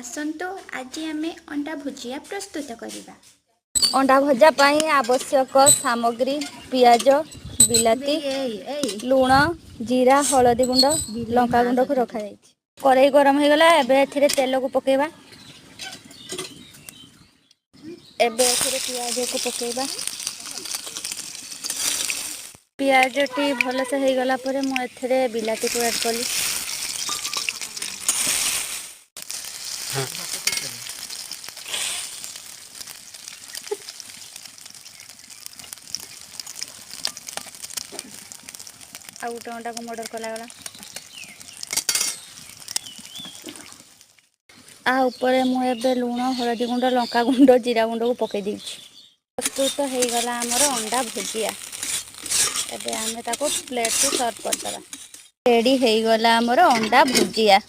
ଆସନ୍ତୁ ଆଜି ଆମେ ଅଣ୍ଡା ଭୁଜିଆ ପ୍ରସ୍ତୁତ କରିବା। अंडा भजा पाई आवश्यक सामग्री पियाज बिलाती लुण जीरा हलदी गुंड लंका गुंड को रखा जाइए। कड़ाई गरम हो गला एबे एथिरे तेल को पकेबा। एबे एथिरे पियाज को पकेबा। पियाज टी भल से हो गला परे मु एथिरे बिलाती को ऐड कली। आ गोटे अंडा को मर्डर कला गला। आ ऊपर मुझे लुण हलदी गुंड लंका गुंड जीरा गुंड को पकई दी। प्रस्तुत हो गला आमर अंडा भुजिया। एबे आमे ताको प्लेट को सर्व करदबा। रेडी हो गला आमर अंडा भुजिया।